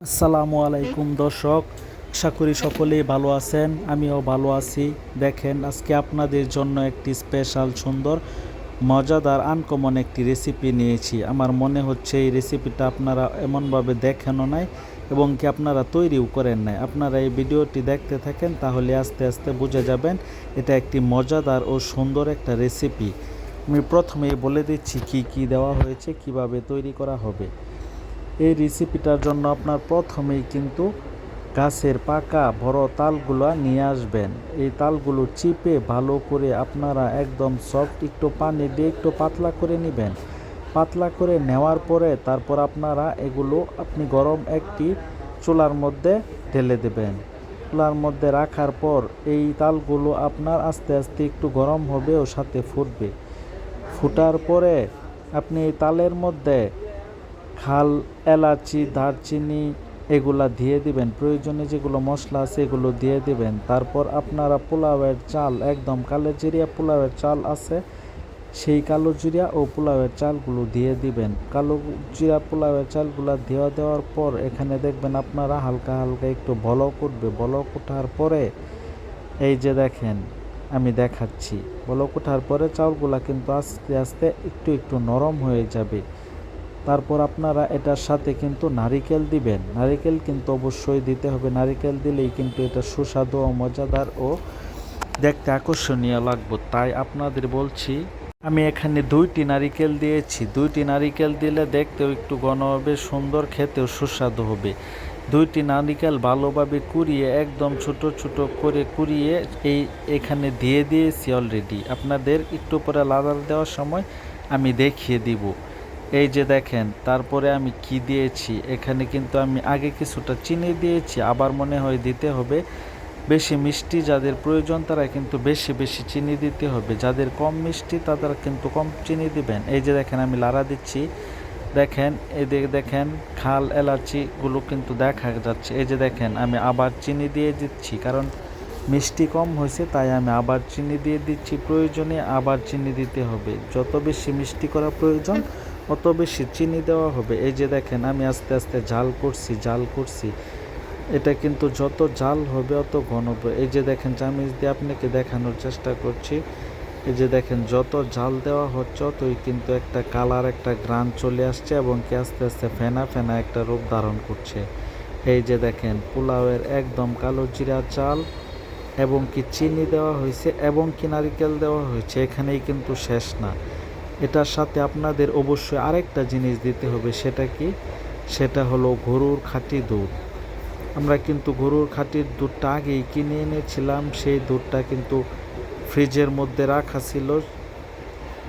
আসসালামু আলাইকুম দর্শক, আশা করি সকলেই ভালো আছেন। আমিও ভালো আছি। দেখেন, আজকে আপনাদের জন্য একটি স্পেশাল সুন্দর মজাদার আনকমন একটি রেসিপি নিয়েছি। আমার মনে হচ্ছে এই রেসিপিটা আপনারা এমনভাবে দেখেনও নাই এবং কি আপনারা তৈরিও করেন নাই। আপনারা এই ভিডিওটি দেখতে থাকেন, তাহলে আস্তে আস্তে বুঝে যাবেন এটা একটি মজাদার ও সুন্দর একটা রেসিপি। আমি প্রথমেই বলে দিচ্ছি কি কি দেওয়া হয়েছে, কিভাবে তৈরি করা হবে। এই রেসিপিটার জন্য আপনার প্রথমেই কিন্তু গাছের পাকা বড় তালগুলো নিয়ে আসবেন। এই তালগুলো চিপে ভালো করে আপনারা একদম সফট, একটু পানি দিয়ে একটু পাতলা করে নেবেন। পাতলা করে নেওয়ার পরে তারপর আপনারা এগুলো আপনি গরম একটি চুলার মধ্যে ঢেলে দেবেন। চুলার মধ্যে রাখার পর এই তালগুলো আপনার আস্তে আস্তে একটু গরম হবে ও সাথে ফুটবে। ফুটার পরে আপনি এই তালের মধ্যে খাল, এলাচি, দারচিনি এগুলা দিয়ে দিবেন। প্রয়োজনে যেগুলো মশলা আছে এগুলো দিয়ে দিবেন। তারপর আপনারা পোলাওয়ের চাল, একদম কালো জিরিয়া পোলাওয়ের চাল আছে, সেই কালো জিরা ও পোলাওয়ের চালগুলো দিয়ে দিবেন। কালো জিরা পোলাওয়ের চালগুলো দেওয়ার পর এখানে দেখবেন আপনারা হালকা হালকা একটু বলক উঠবে। বলক ওঠার পরে এই যে দেখেন, আমি দেখাচ্ছি, বলক ওঠার পরে চাউলগুলা কিন্তু আস্তে আস্তে একটু একটু নরম হয়ে যাবে। তারপর আপনারা এটার সাথে কিন্তু নারিকেল দিবেন। নারিকেল কিন্তু অবশ্যই দিতে হবে। নারিকেল দিলেই কিন্তু এটা সুস্বাদু ও মজাদার ও দেখতে আকর্ষণীয় লাগবে। তাই আপনাদের বলছি, আমি এখানে 2টি নারিকেল দিয়েছি। 2টি নারিকেল দিলে দেখতেও একটু ঘন হবে, সুন্দর, খেতেও সুস্বাদু হবে। 2টি নারিকেল ভালোভাবে কুড়িয়ে, একদম ছোট ছোট করে কুড়িয়ে এখানে দিয়ে দিয়েছি অলরেডি। আপনাদের একটু পরে লাড়া দেওয়ার সময় আমি দেখিয়ে দিব। এই যে দেখেন, তারপরে আমি কি দিয়েছি, এখানে কিন্তু আমি আগে কিছুটা চিনি দিয়েছি, আবার মনে হয় দিতে হবে। বেশি মিষ্টি যাদের প্রয়োজন তারা কিন্তু বেশি বেশি চিনি দিতে হবে, যাদের কম মিষ্টি তারা কিন্তু কম চিনি দিবেন। এই যে দেখেন, আমি লাড়া দিচ্ছি। দেখেন, এদিকে দেখেন খাল এলাচিগুলো কিন্তু দেখা যাচ্ছে। এই যে দেখেন, আমি আবার চিনি দিয়ে দিচ্ছি, কারণ মিষ্টি কম হয়েছে তাই আমি আবার চিনি দিয়ে দিচ্ছি। প্রয়োজনে আবার চিনি দিতে হবে। যত বেশি মিষ্টি করা প্রয়োজন অত বেশি চিনি দেওয়া হবে। এই যে দেখেন, আমি আস্তে আস্তে জাল করছি। এটা কিন্তু যত জাল হবে অত ঘন হবে। এই যে দেখেন, চামচ দিয়ে আপনাকে দেখানোর চেষ্টা করছি। এই যে দেখেন, যত জাল দেওয়া হচ্ছে ততই কিন্তু একটা কালার, একটা গ্রান চলে আসছে এবং কি আস্তে আস্তে ফেনা ফেনা একটা রূপ ধারণ করছে। এই যে দেখেন, পোলাওয়ের একদম কালো জিরা চাল এবং কি চিনি দেওয়া হয়েছে এবং কি নারিকেল দেওয়া হয়েছে। এখানেই কিন্তু শেষ না, এটার সাথে আপনাদের অবশ্যই আরেকটা জিনিস দিতে হবে। সেটা কি? সেটা হলো গরুর খাঁটি দুধ। আমরা কিন্তু গরুর খাঁটি দুধটা আগেই কিনে এনেছিলাম। সেই দুধটা কিন্তু ফ্রিজের মধ্যে রাখা ছিল।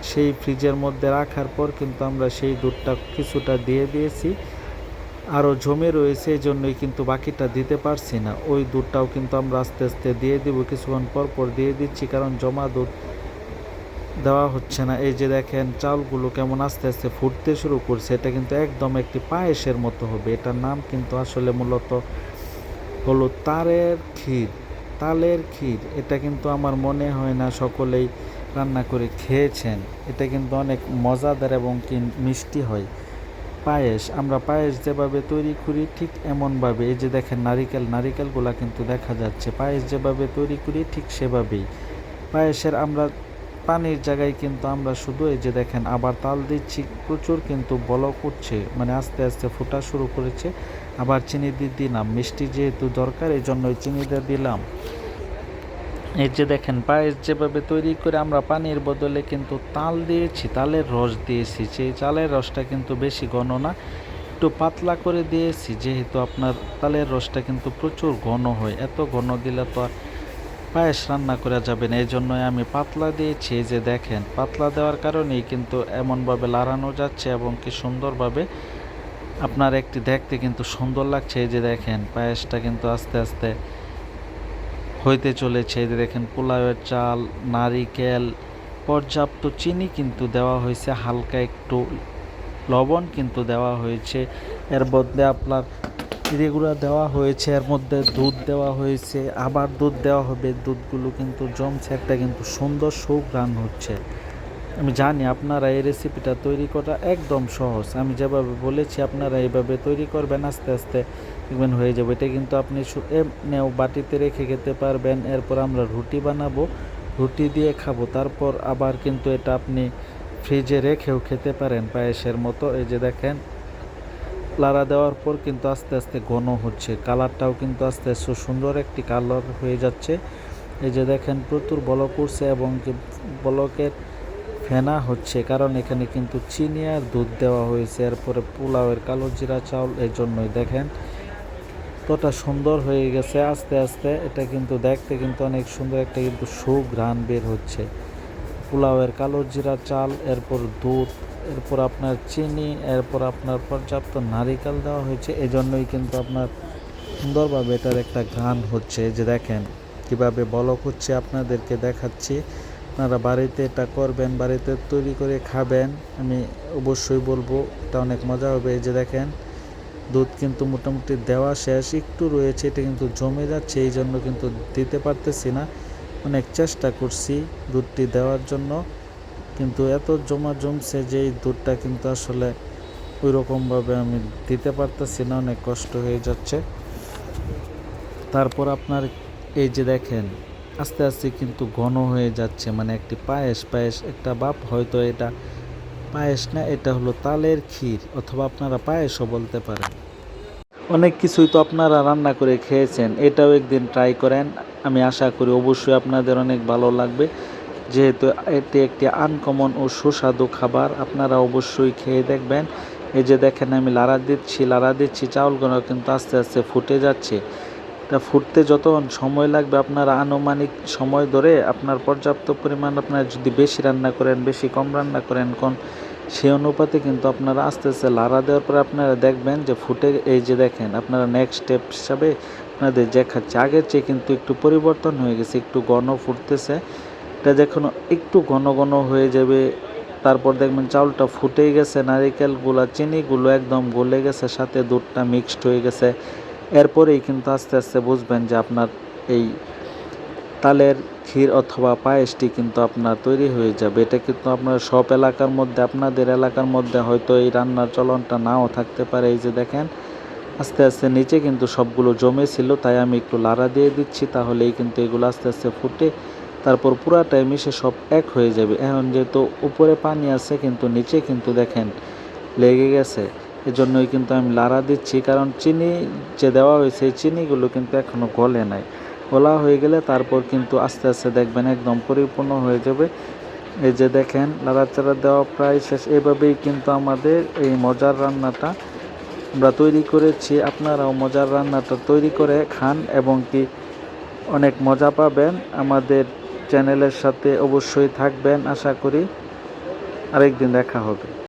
সেই ফ্রিজের মধ্যে রাখার পর কিন্তু আমরা সেই দুধটা কিছুটা দিয়ে দিয়েছি, আরও জমে রয়েছে, এই জন্যই কিন্তু বাকিটা দিতে পারছি না। ওই দুধটাও কিন্তু আমরা আস্তে আস্তে দিয়ে দিব, কিছুক্ষণ পর পর দিয়ে দিচ্ছি, কারণ জমা দুধ দেওয়া হচ্ছে না। এই যে দেখেন, চাউলগুলো কেমন আস্তে আস্তে ফুটতে শুরু করছে। এটা কিন্তু একদম একটি পায়েসের মতো হবে। এটার নাম কিন্তু আসলে মূলত হলো তালের ক্ষীর। এটা কিন্তু আমার মনে হয় না সকলেই রান্না করে খেয়েছেন। এটা কিন্তু অনেক মজাদার এবং কি মিষ্টি হয়। পায়েস, আমরা পায়েস যেভাবে তৈরি করি ঠিক এমনভাবে। এই যে দেখেন, নারিকেলগুলা কিন্তু দেখা যাচ্ছে। পায়েস যেভাবে তৈরি করি ঠিক সেভাবেই পায়েসের আমরা পানির জায়গায় কিন্তু আমরা শুধু এই যে দেখেন আবার তাল দিচ্ছি। প্রচুর কিন্তু বলক উঠছে, মানে আস্তে আস্তে ফোটা শুরু করেছে। আবার চিনি দিয়ে দিলাম, মিষ্টি যেহেতু দরকার এই জন্যই চিনি দিয়ে দিলাম। এই যে দেখেন, পায়েস যেভাবে তৈরি করে আমরা পানির বদলে কিন্তু তাল দিয়েছি, তালের রস দিয়েছি। সেই চালের রসটা কিন্তু বেশি ঘন না, একটু পাতলা করে দিয়েছি, যেহেতু আপনার তালের রসটা কিন্তু প্রচুর ঘন হয়। এত ঘন দিলে তো আর পায়েস রান্না করা যাবে না, এই জন্যই আমি পাতলা দিয়েছি। এই যে দেখেন, পাতলা দেওয়ার কারণেই কিন্তু এমনভাবে লাড়ানো যাচ্ছে এবং কি সুন্দরভাবে আপনার একটি দেখতে কিন্তু সুন্দর লাগছে। এই যে দেখেন, পায়েসটা কিন্তু আস্তে আস্তে হইতে চলেছে। এই যে দেখেন, পোলাওয়ের চাল, নারিকেল, পর্যাপ্ত চিনি কিন্তু দেওয়া হয়েছে, হালকা একটু লবণ কিন্তু দেওয়া হয়েছে, এর মধ্যে আপনার চিড়েগুঁড়া দেওয়া হয়েছে, এর মধ্যে দুধ দেওয়া হয়েছে, আবার দুধ দেওয়া হবে। দুধগুলো কিন্তু জমছে, একটা কিন্তু সুন্দর সুঘ্রাণ হচ্ছে। আমি জানি আপনারা এই রেসিপিটা তৈরি করা একদম সহজ। আমি যেভাবে বলেছি আপনারা এইভাবে তৈরি করবেন, আস্তে আস্তে দেখবেন হয়ে যাবে। এটা কিন্তু আপনি এমনিও বাটিতে রেখে খেতে পারবেন। এরপর আমরা রুটি বানাবো, রুটি দিয়ে খাবো। তারপর আবার কিন্তু এটা আপনি ফ্রিজে রেখেও খেতে পারেন পায়েসের মতো। এই যে দেখেন লাড়া দেওয়ার পর কিন্তু আস্তে আস্তে ঘন হচ্ছে, কালারটাও কিন্তু আস্তে আস্তে সুন্দর একটি কালার হয়ে যাচ্ছে। এই যে দেখেন প্রচুর বলক উঠছে এবং বলকের ফেনা হচ্ছে, কারণ এখানে কিন্তু চিনি আর দুধ দেওয়া হয়েছে। এরপরে পোলাওয়ের কালো জিরা চাউল, এই জন্যই দেখেন কতটা সুন্দর হয়ে গেছে। আস্তে আস্তে এটা কিন্তু দেখতে কিন্তু অনেক সুন্দর একটা কিন্তু সুঘ্রাণ বের হচ্ছে। পোলাওয়ের কালো জিরা চাল, এরপর দুধ, এরপর আপনার চিনি, এরপর আপনার পর্যাপ্ত নারিকেল দেওয়া হয়েছে। এই জন্যই কিন্তু আপনার সুন্দরভাবে এটার একটা ঘ্রাণ হচ্ছে। যে দেখেন কিভাবে বলক হচ্ছে, আপনাদেরকে দেখাচ্ছি। আপনারা বাড়িতে এটা করবেন, বাড়িতে তৈরি করে খাবেন, আমি অবশ্যই বলবো এটা অনেক মজা হবে। এই যে দেখেন দুধ কিন্তু মোটামুটি দেওয়া শেষ, একটু রয়েছে, এটা কিন্তু জমে যাচ্ছে, এই জন্য কিন্তু দিতে পারতেছি না। অনেক চেষ্টা করছি দুধটি দেওয়ার জন্য, কিন্তু এত জমছে যে এই দুধটা কিন্তু আসলে ওই রকমভাবে আমি দিতে পারতেছি না, অনেক কষ্ট হয়ে যাচ্ছে। তারপর আপনার এই যে দেখেন আস্তে আস্তে কিন্তু ঘন হয়ে যাচ্ছে, মানে একটি পায়েস পায়েস একটা ভাব। হয়তো এটা পায়েস না, এটা হলো তালের ক্ষীর, অথবা আপনারা পায়েসও বলতে পারেন। অনেক কিছুই তো আপনারা রান্না করে খেয়েছেন, এটাও একদিন ট্রাই করেন। আমি আশা করি অবশ্যই আপনাদের অনেক ভালো লাগবে, যেহেতু এটি একটি আনকমন ও সুস্বাদু খাবার। আপনারা অবশ্যই খেয়ে দেখবেন। এই যে দেখেন আমি লাড়া দিচ্ছি, চাউলগুলো কিন্তু আস্তে আস্তে ফুটে যাচ্ছে। এটা ফুটতে যতক্ষণ সময় লাগবে, আপনারা আনুমানিক সময় ধরে আপনার পর্যাপ্ত পরিমাণ, আপনার যদি বেশি রান্না করেন, বেশি কম রান্না করেন সেই অনুপাতে কিন্তু আপনারা আস্তে আস্তে লাড়া দেওয়ার পরে আপনারা দেখবেন যে ফুটে। এই যে দেখেন আপনারা নেক্সট স্টেপ হিসাবে আপনাদের দেখাচ্ছে, আগের চেয়ে কিন্তু একটু পরিবর্তন হয়ে গেছে, একটু ঘন ফুটতেছে। এটা যখন একটু ঘন ঘন হয়ে যাবে, তারপর দেখবেন চাউলটা ফুটেই গেছে, নারিকেলগুলো চিনিগুলো একদম গলে গেছে, সাথে দুধটা মিক্সড হয়ে গেছে। এরপরেই কিন্তু আস্তে আস্তে বুঝবেন যে আপনার এই তালের ক্ষীর অথবা পায়েসটি কিন্তু আপনার তৈরি হয়ে যাবে। এটা কিন্তু আপনার সব এলাকার মধ্যে, আপনাদের এলাকার মধ্যে হয়তো এই রান্নার চলনটা নাও থাকতে পারে। এই যে দেখেন আস্তে আস্তে নিচে কিন্তু সবগুলো জমে ছিল, তাই আমি একটু লাড়া দিয়ে দিচ্ছি, তাহলেই কিন্তু এগুলো আস্তে আস্তে ফুটে তারপর পুরাটাই মিশে সব এক হয়ে যাবে। এখন যেহেতু উপরে পানি আছে কিন্তু নিচে কিন্তু দেখেন লেগে গেছে, এজন্যই কিন্তু আমি লাড়া দিচ্ছি, কারণ চিনি যে দেওয়া হয়েছে এই চিনিগুলো কিন্তু এখনও গলে নাই। গলা হয়ে গেলে তারপর কিন্তু আস্তে আস্তে দেখবেন একদম পরিপূর্ণ হয়ে যাবে। এই যে দেখেন নাড়াচাড়া দেওয়া প্রায় শেষ। এভাবেই কিন্তু আমাদের এই মজার রান্নাটা আমরা তৈরি করেছি। আপনারাও মজার রান্নাটা তৈরি করে খান এবং কি অনেক মজা পাবেন। আমাদের চ্যানেলের সাথে অবশ্যই থাকবেন, আশা করি আরেকদিন দেখা হবে।